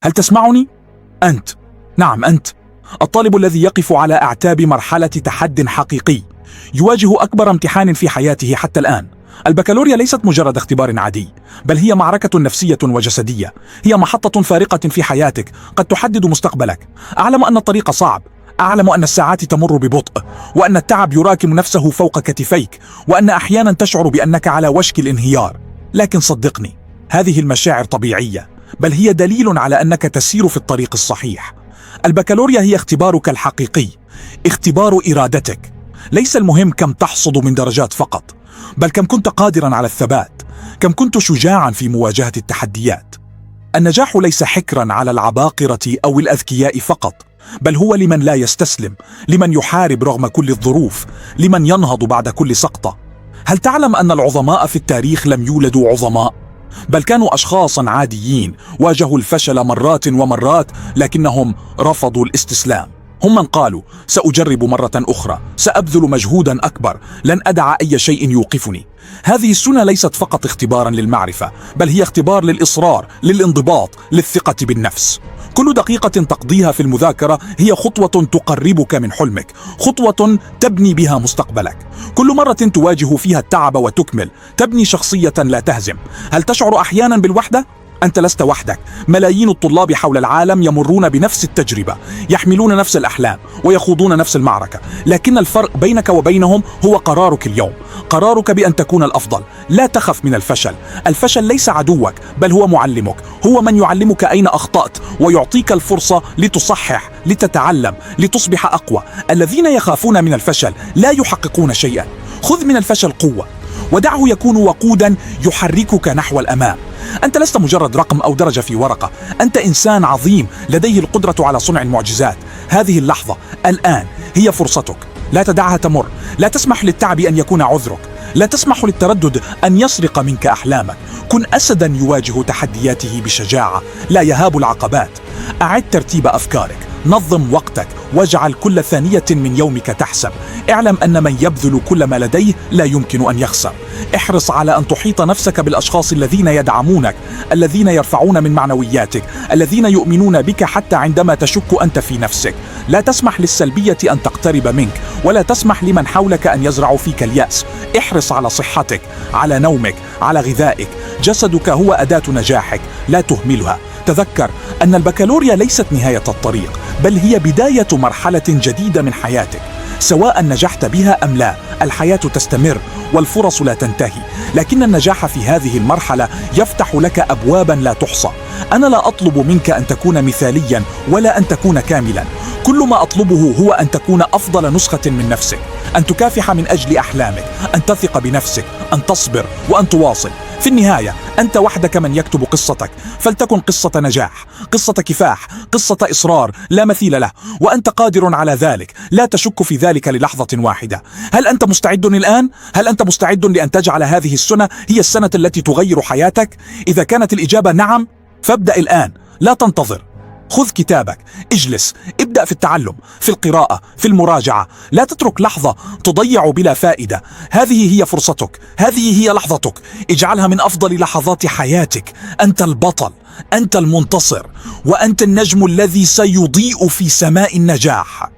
هل تسمعني؟ أنت، نعم أنت، الطالب الذي يقف على أعتاب مرحلة تحد حقيقي، يواجه أكبر امتحان في حياته حتى الآن. البكالوريا ليست مجرد اختبار عادي، بل هي معركة نفسية وجسدية، هي محطة فارقة في حياتك قد تحدد مستقبلك. أعلم أن الطريق صعب، أعلم أن الساعات تمر ببطء، وأن التعب يراكم نفسه فوق كتفيك، وأن أحيانا تشعر بأنك على وشك الانهيار. لكن صدقني، هذه المشاعر طبيعية، بل هي دليل على أنك تسير في الطريق الصحيح. البكالوريا هي اختبارك الحقيقي، اختبار إرادتك. ليس المهم كم تحصد من درجات فقط، بل كم كنت قادرا على الثبات، كم كنت شجاعا في مواجهة التحديات. النجاح ليس حكرا على العباقرة أو الأذكياء فقط، بل هو لمن لا يستسلم، لمن يحارب رغم كل الظروف، لمن ينهض بعد كل سقطة. هل تعلم أن العظماء في التاريخ لم يولدوا عظماء؟ بل كانوا أشخاصا عاديين واجهوا الفشل مرات ومرات، لكنهم رفضوا الاستسلام. هم من قالوا: سأجرب مرة أخرى، سأبذل مجهودا أكبر، لن أدع أي شيء يوقفني. هذه السنة ليست فقط اختبارا للمعرفة، بل هي اختبار للإصرار، للانضباط، للثقة بالنفس. كل دقيقة تقضيها في المذاكرة هي خطوة تقربك من حلمك، خطوة تبني بها مستقبلك. كل مرة تواجه فيها التعب وتكمل، تبني شخصية لا تهزم. هل تشعر أحيانا بالوحدة؟ أنت لست وحدك، ملايين الطلاب حول العالم يمرون بنفس التجربة، يحملون نفس الأحلام ويخوضون نفس المعركة، لكن الفرق بينك وبينهم هو قرارك اليوم، قرارك بأن تكون الأفضل. لا تخف من الفشل، الفشل ليس عدوك، بل هو معلمك، هو من يعلمك أين أخطأت ويعطيك الفرصة لتصحح، لتتعلم، لتصبح أقوى. الذين يخافون من الفشل لا يحققون شيئا. خذ من الفشل قوة، ودعه يكون وقودا يحركك نحو الأمام. أنت لست مجرد رقم أو درجة في ورقة، أنت إنسان عظيم لديه القدرة على صنع المعجزات. هذه اللحظة الآن هي فرصتك، لا تدعها تمر. لا تسمح للتعب أن يكون عذرك، لا تسمح للتردد أن يسرق منك أحلامك. كن أسدا يواجه تحدياته بشجاعة، لا يهاب العقبات. أعد ترتيب أفكارك، نظم وقتك، واجعل كل ثانية من يومك تحسب. اعلم أن من يبذل كل ما لديه لا يمكن أن يخسر. احرص على أن تحيط نفسك بالأشخاص الذين يدعمونك، الذين يرفعون من معنوياتك، الذين يؤمنون بك حتى عندما تشك أنت في نفسك. لا تسمح للسلبية أن تقترب منك، ولا تسمح لمن حولك أن يزرعوا فيك اليأس. احرص على صحتك، على نومك، على غذائك. جسدك هو أداة نجاحك، لا تهملها. تذكر أن البكالوريا ليست نهاية الطريق، بل هي بداية مرحلة جديدة من حياتك. سواء نجحت بها أم لا، الحياة تستمر والفرص لا تنتهي، لكن النجاح في هذه المرحلة يفتح لك أبوابا لا تحصى. أنا لا أطلب منك أن تكون مثاليا ولا أن تكون كاملا. كل ما أطلبه هو أن تكون أفضل نسخة من نفسك، أن تكافح من أجل أحلامك، أن تثق بنفسك، أن تصبر وأن تواصل. في النهاية أنت وحدك من يكتب قصتك، فلتكن قصة نجاح، قصة كفاح، قصة إصرار لا مثيل له، وأنت قادر على ذلك. لا تشك في ذلك للحظة واحدة. هل أنت مستعد الآن؟ هل أنت مستعد لأن تجعل هذه السنة هي السنة التي تغير حياتك؟ إذا كانت الإجابة نعم، فابدأ الآن، لا تنتظر. خذ كتابك، اجلس، ابدأ في التعلم، في القراءة، في المراجعة. لا تترك لحظة تضيع بلا فائدة. هذه هي فرصتك، هذه هي لحظتك. اجعلها من أفضل لحظات حياتك. أنت البطل، أنت المنتصر، وأنت النجم الذي سيضيء في سماء النجاح.